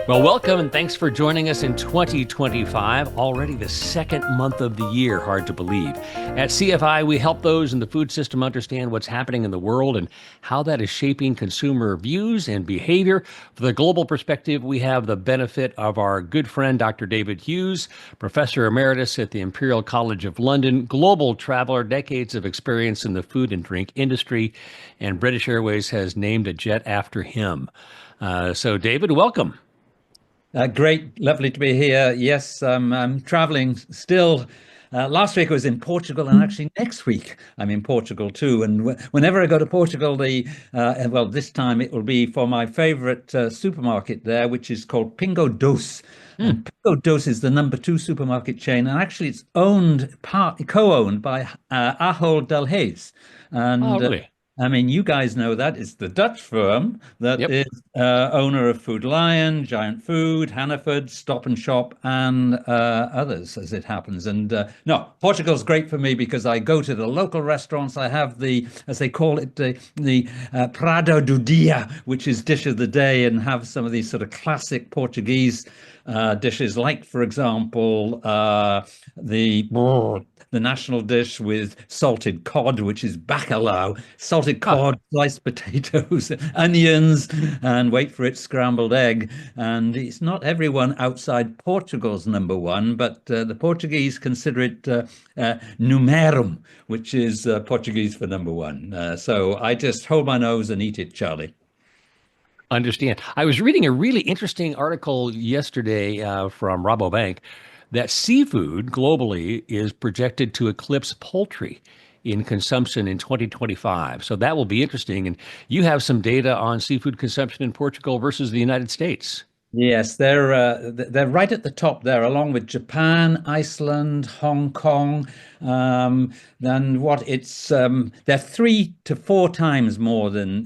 Well, welcome and thanks for joining us in 2025, already the second month of the year. Hard to believe. At CFI, we help those in the food system understand what's happening in the world and how that is shaping consumer views and behavior. For the global perspective, we have the benefit of our good friend, Dr. David Hughes, professor emeritus at the Imperial College of London, global traveler, decades of experience in the food and drink industry, and British Airways has named a jet after him. So, David, welcome. Great, lovely to be here. Yes, I'm traveling still. Last week I was in Portugal, and actually next week I'm in Portugal too. And whenever I go to Portugal, this time it will be for my favorite supermarket there, which is called Pingo Doce. And Pingo Doce is the number 2 supermarket chain, and actually it's co-owned by Ahold Delhaize. Oh, And really? I mean, you guys know that it's the Dutch firm that Yep. is owner of Food Lion, Giant Food, Hannaford, Stop and Shop, and others, as it happens. And no, Portugal's great for me because I go to the local restaurants. I have as they call it, the Prado do Dia, which is dish of the day, and have some of these sort of classic Portuguese dishes, like, for example, the national dish with salted cod, which is bacalhau, salted Ah, cod, sliced potatoes, onions, and wait for it, scrambled egg. And it's not everyone outside Portugal's number one, but the Portuguese consider it numerum, which is Portuguese for number one. So I just hold my nose and eat it, Charlie. understand. I was reading a really interesting article yesterday from Rabobank that seafood globally is projected to eclipse poultry in consumption in 2025. So that will be interesting. And you have some data on seafood consumption in Portugal versus the United States. Yes, they're right at the top there, along with Japan, Iceland, Hong Kong. Then what they're 3 to 4 times more than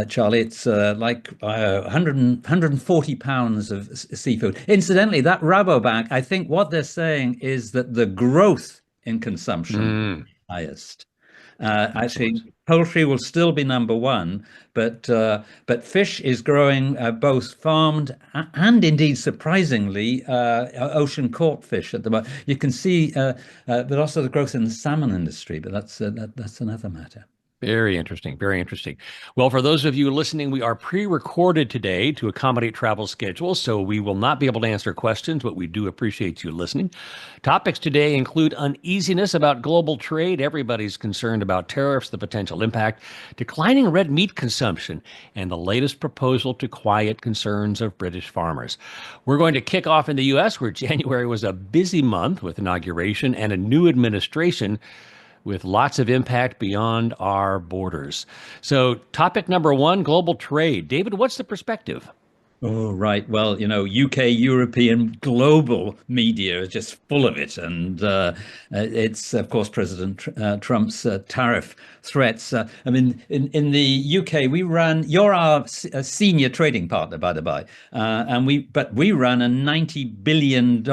Charlie. It's like 140 pounds of seafood. Incidentally, that Rabobank, I think what they're saying is that the growth in consumption Mm, highest. Actually, poultry will still be number one, but fish is growing, both farmed and indeed surprisingly ocean caught fish at the moment. You can see, but also the growth in the salmon industry, but that's another matter. very interesting. Very interesting. Well, for those of you listening, we are pre-recorded today to accommodate travel schedules, so we will not be able to answer questions, but we do appreciate you listening. Topics today include uneasiness about global trade. Everybody's concerned about tariffs, the potential impact, declining red meat consumption, and the latest proposal to quiet concerns of British farmers. We're going to kick off in the U.S., where January was a busy month with inauguration and a new administration with lots of impact beyond our borders. So, topic number one, global trade. David, what's the perspective? Oh, right. Well, UK, European, global media is just full of it. And it's, of course, President Trump's tariff threats. I mean, in the UK, you're our senior trading partner, by the by. But we run a $90 billion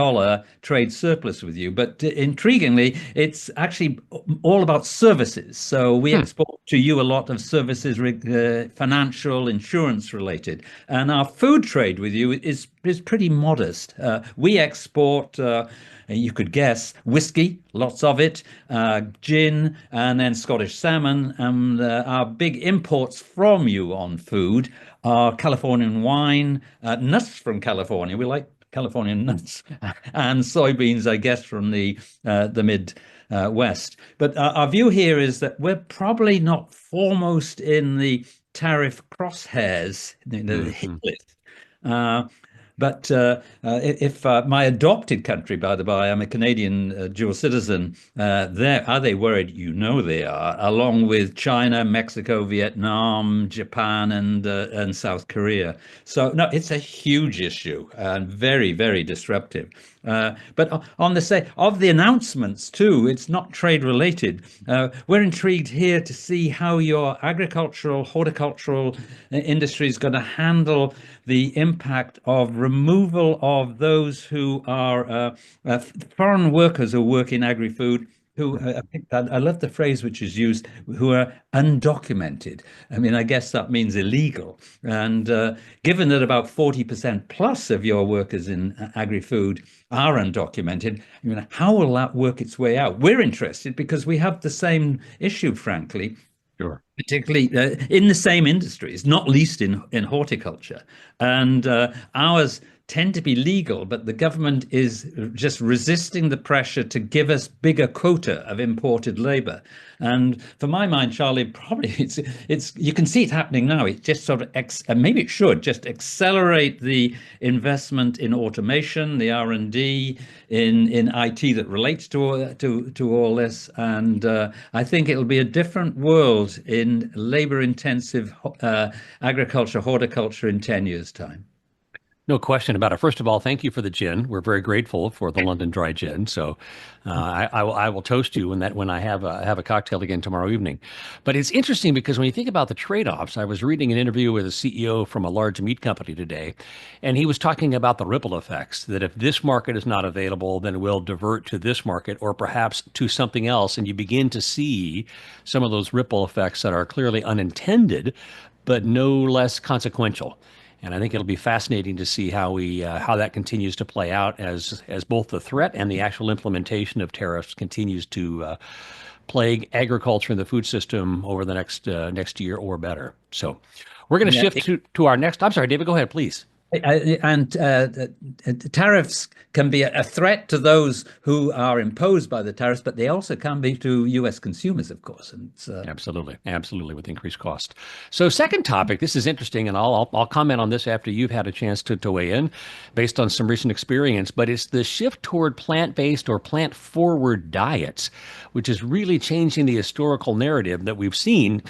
trade surplus with you. But intriguingly, it's actually all about services. So we Hmm. export to you a lot of services, financial, insurance related. And our food trade with you is pretty modest. We export, you could guess, whiskey, lots of it, gin, and then Scottish salmon. And our big imports from you on food are Californian wine, nuts from California. We like Californian nuts and soybeans, I guess, from the mid West. But our view here is that we're probably not foremost in the tariff crosshairs, the hit Mhm. list. Uh, but if my adopted country, by the by, I'm a Canadian dual citizen, are they worried? You know they are, along with China, Mexico, Vietnam, Japan, and South Korea. So no, it's a huge issue and very, very disruptive. But on the say of the announcements too, it's not trade related. We're intrigued here to see how your agricultural, horticultural industry is going to handle the impact of removal of those who are foreign workers who work in agri-food who I love the phrase which is used, who are undocumented. I mean, I guess that means illegal. And given that about 40% plus of your workers in agri-food are undocumented, I mean, how will that work its way out? We're interested because we have the same issue, frankly. Sure. Particularly in the same industries, not least in horticulture. And ours tend to be legal, but the government is just resisting the pressure to give us bigger quota of imported labor. And for my mind, Charlie, probably it's you can see it happening now. It just sort of maybe it should just accelerate the investment in automation, the R&D in IT that relates to all this. And I think it'll be a different world in labor-intensive agriculture, horticulture in 10 years' time. No question about it. First of all, thank you for the gin. We're very grateful for the London Dry Gin. So I will toast you when I have a cocktail again tomorrow evening. But it's interesting because when you think about the trade-offs, I was reading an interview with a CEO from a large meat company today, and he was talking about the ripple effects, that if this market is not available, then we'll divert to this market or perhaps to something else. And you begin to see some of those ripple effects that are clearly unintended, but no less consequential. And I think it'll be fascinating to see how that continues to play out as both the threat and the actual implementation of tariffs continues to plague agriculture and the food system over the next year or better. So we're going to shift to our next. I'm sorry, David, go ahead, please. And tariffs can be a threat to those who are imposed by the tariffs, but they also can be to U.S. consumers, of course. And absolutely, with increased cost. So, second topic. This is interesting, and I'll comment on this after you've had a chance to weigh in, based on some recent experience. But it's the shift toward plant-based or plant-forward diets, which is really changing the historical narrative that we've seen,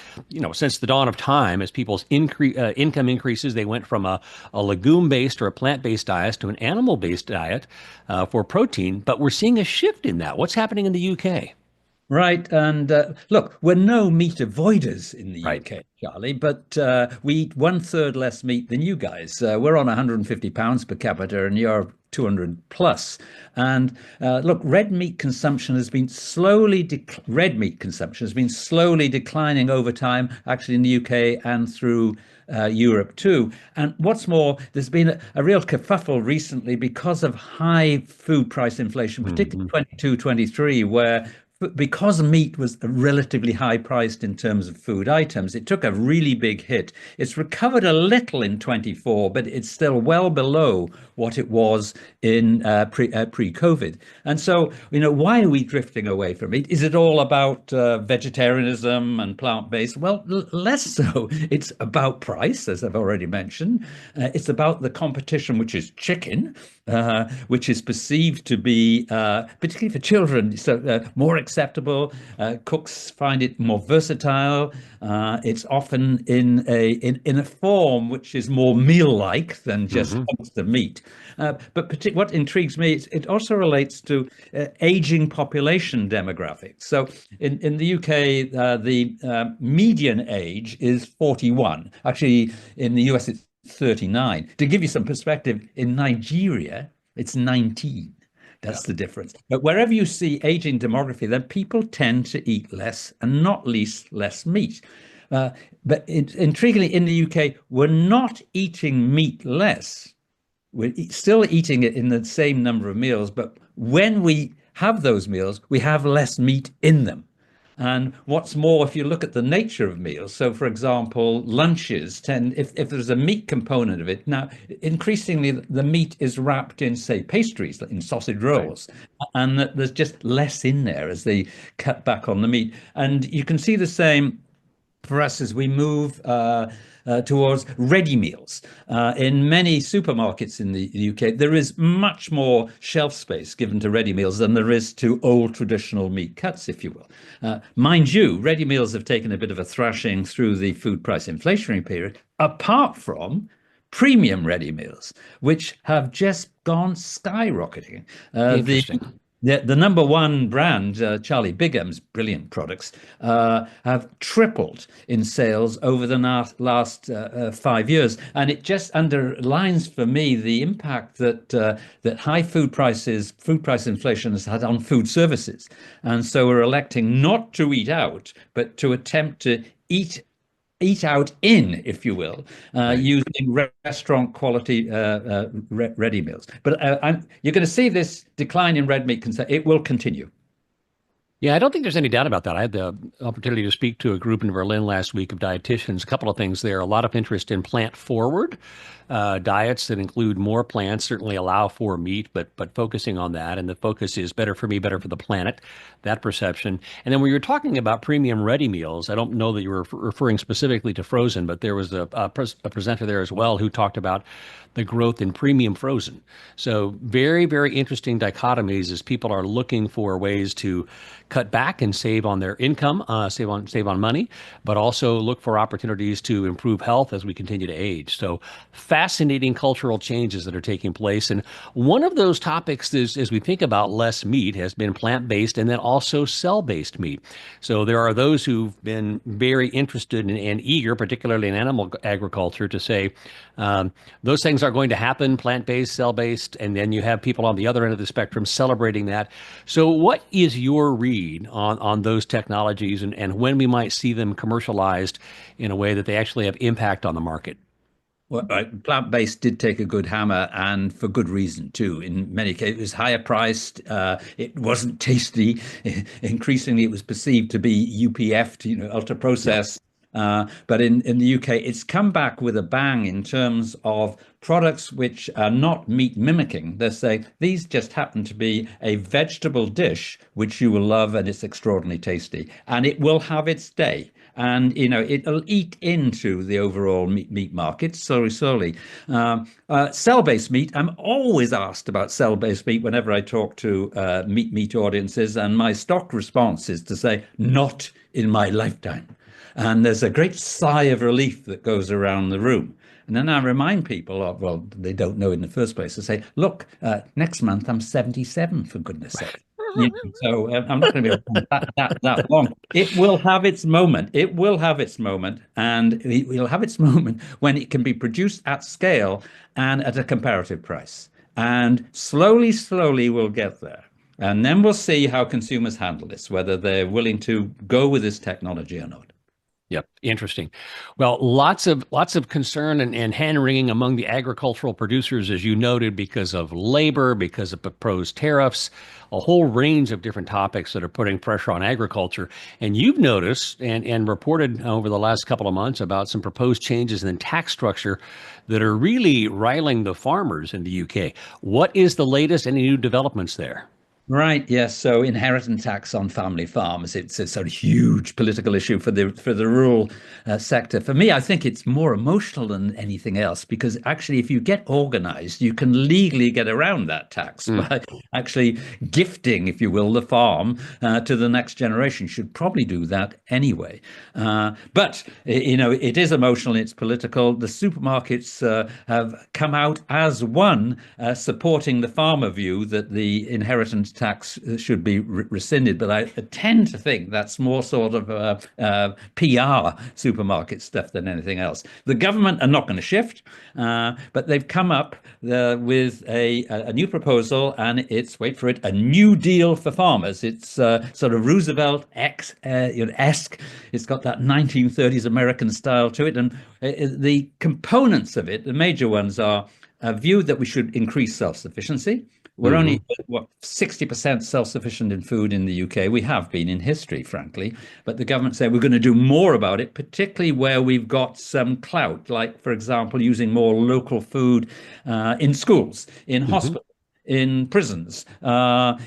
since the dawn of time. As people's income increases, they went from a legume-based or a plant-based diet to an animal-based diet for protein, but we're seeing a shift in that. What's happening in the UK? Right. And look, we're no meat avoiders in the UK, Charlie, but we eat 1/3 less meat than you guys. We're on 150 pounds per capita and you're 200 plus. And look, red meat consumption has been slowly declining over time, actually in the UK and through Europe too. And what's more, there's been a real kerfuffle recently because of high food price inflation, particularly 22, 23, where because meat was relatively high priced in terms of food items, it took a really big hit. It's recovered a little in 24, but it's still well below what it was in pre-COVID. And so, why are we drifting away from it? Is it all about vegetarianism and plant-based? Well, less so. It's about price, as I've already mentioned. It's about the competition, which is chicken, which is perceived to be, particularly for children, so more acceptable. Cooks find it more versatile. It's often in a form which is more meal-like than just the meat. But what intrigues me, it also relates to aging population demographics. So in the UK, the median age is 41. Actually, in the US, it's 39. To give you some perspective, in Nigeria, it's 19. That's the difference. But wherever you see aging demography, then people tend to eat less and not least less meat. But intriguingly, in the UK, we're not eating meat less. We're still eating it in the same number of meals. But when we have those meals, we have less meat in them. And what's more, if you look at the nature of meals, so for example, lunches tend, if there's a meat component of it, now increasingly the meat is wrapped in, say, pastries, in sausage rolls, and there's just less in there as they cut back on the meat. And you can see the same for us as we move towards ready meals. In many supermarkets in the UK, there is much more shelf space given to ready meals than there is to old traditional meat cuts, if you will. Mind you, ready meals have taken a bit of a thrashing through the food price inflationary period, apart from premium ready meals, which have just gone skyrocketing. Interesting. The number one brand, Charlie Bigham's brilliant products, have tripled in sales over the last 5 years, and it just underlines for me the impact that high food price inflation has had on food services. And so we're electing not to eat out, but to attempt to eat out in, if you will, Right. using restaurant quality ready meals. But you're going to see this decline in red meat consumption. It will continue. Yeah, I don't think there's any doubt about that. I had the opportunity to speak to a group in Berlin last week of dietitians. A couple of things there. A lot of interest in plant forward diets that include more plants, certainly allow for meat, but focusing on that. And the focus is better for me, better for the planet, that perception. And then when you're talking about premium ready meals, I don't know that you were referring specifically to frozen, but there was a presenter there as well who talked about the growth in premium frozen. So very, very interesting dichotomies as people are looking for ways to cut back and save on their income, save on money, but also look for opportunities to improve health as we continue to age. So fascinating cultural changes that are taking place. And one of those topics is, as we think about less meat, has been plant-based and then also cell-based meat. So there are those who've been very interested and eager, particularly in animal agriculture, to say those things are going to happen, plant-based, cell-based, and then you have people on the other end of the spectrum celebrating that. So what is your read on those technologies and when we might see them commercialized in a way that they actually have impact on the market? Well, plant-based did take a good hammer, and for good reason too. In many cases, it was higher priced. It wasn't tasty. Increasingly, it was perceived to be UPF, ultra Yeah. processed. But in the UK, it's come back with a bang in terms of products which are not meat mimicking. They're saying these just happen to be a vegetable dish which you will love, and it's extraordinarily tasty, and it will have its day. And it'll eat into the overall meat market slowly. Cell-based meat. I'm always asked about cell-based meat whenever I talk to meat audiences, and my stock response is to say, "Not in my lifetime." And there's a great sigh of relief that goes around the room. And then I remind people of, well, they don't know in the first place, to say, look, next month I'm 77, for goodness sake. So I'm not going to be around that long. It will have its moment. It will have its moment. And it will have its moment when it can be produced at scale and at a comparative price. And slowly we'll get there. And then we'll see how consumers handle this, whether they're willing to go with this technology or not. Yep, interesting. Well, lots of concern and hand wringing among the agricultural producers, as you noted, because of labor, because of proposed tariffs, a whole range of different topics that are putting pressure on agriculture. And you've noticed and reported over the last couple of months about some proposed changes in the tax structure that are really riling the farmers in the UK. What is the latest? Any new developments there? Right, yes. So inheritance tax on family farms, it's a sort of huge political issue for the rural sector. For me, I think it's more emotional than anything else, because actually, if you get organized, you can legally get around that tax by actually gifting, if you will, the farm to the next generation. Should probably do that anyway. But it is emotional, it's political. The supermarkets have come out as one, supporting the farmer view that the inheritance tax should be rescinded. But I tend to think that's more sort of PR supermarket stuff than anything else. The government are not going to shift, but they've come up with a new proposal, and it's, wait for it, a New Deal for farmers. It's sort of Roosevelt-esque. It's got that 1930s American style to it. And the components of it, the major ones, are a view that we should increase self-sufficiency. We're only, 60% self-sufficient in food in the UK. We have been in history, frankly. But the government said we're going to do more about it, particularly where we've got some clout, like, for example, using more local food in schools, in hospitals, in prisons,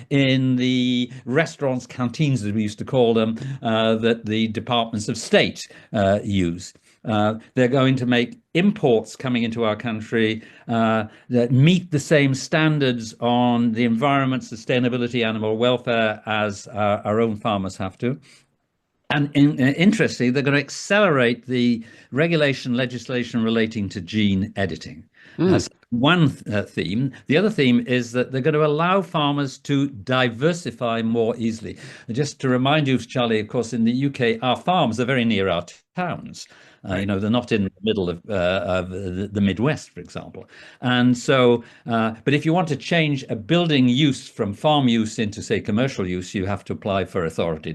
in the restaurants, canteens, as we used to call them, that the departments of state use. They're going to make imports coming into our country that meet the same standards on the environment, sustainability, animal welfare as our own farmers have to. And interestingly, they're going to accelerate the regulation legislation relating to gene editing. one theme. The other theme is that they're going to allow farmers to diversify more easily. And just to remind you, Charlie, of course, in the UK, our farms are very near our towns. Right. They're not in the middle of the Midwest, for example. And so, but if you want to change a building use from farm use into, say, commercial use, you have to apply for authority,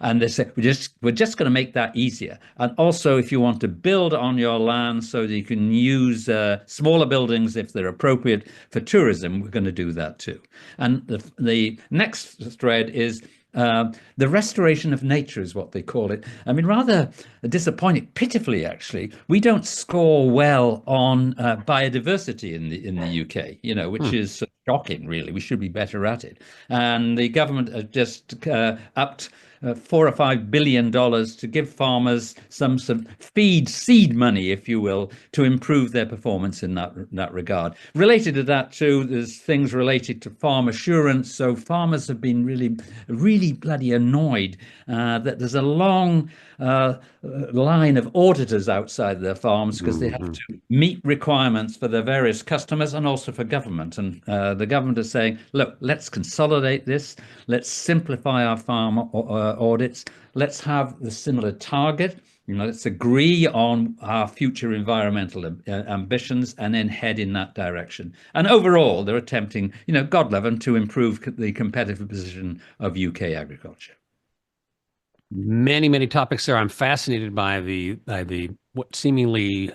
And they say, we're just going to make that easier. And also, if you want to build on your land so that you can use smaller buildings if they're appropriate for tourism, we're going to do that too. And the next thread is the restoration of nature is what they call it. I mean, rather disappointing, pitifully, actually, we don't score well on biodiversity in the UK, which is shocking, really. We should be better at it. And the government has just upped $4 or $5 billion to give farmers some seed money, if you will, to improve their performance in that regard. Related to that too, there's things related to farm assurance. So farmers have been really bloody annoyed that there's a long line of auditors outside their farms because they have to meet requirements for their various customers and also for government. And the government is saying, look, let's consolidate this. Let's simplify our farm audits. Let's have the similar target. Let's agree on our future environmental ambitions and then head in that direction. And overall, they're attempting, God love them, to improve the competitive position of UK agriculture. Many, many topics there. I'm fascinated by the what seemingly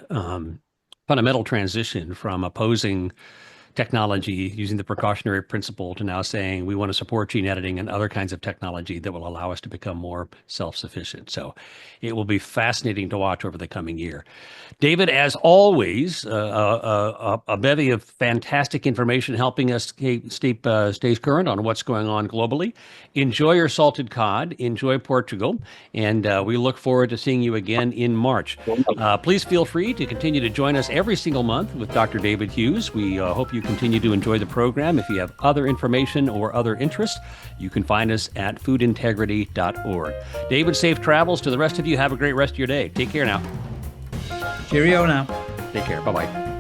fundamental transition from opposing technology using the precautionary principle to now saying we want to support gene editing and other kinds of technology that will allow us to become more self-sufficient. So it will be fascinating to watch over the coming year. David, as always, a bevy of fantastic information helping us stay current on what's going on globally. Enjoy your salted cod, enjoy Portugal, and we look forward to seeing you again in March. Please feel free to continue to join us every single month with Dr. David Hughes. We hope you continue to enjoy the program. If you have other information or other interests, you can find us at foodintegrity.org. David, safe travels. To the rest of you, have a great rest of your day. Take care now. Cheerio now. Take care. Bye-bye.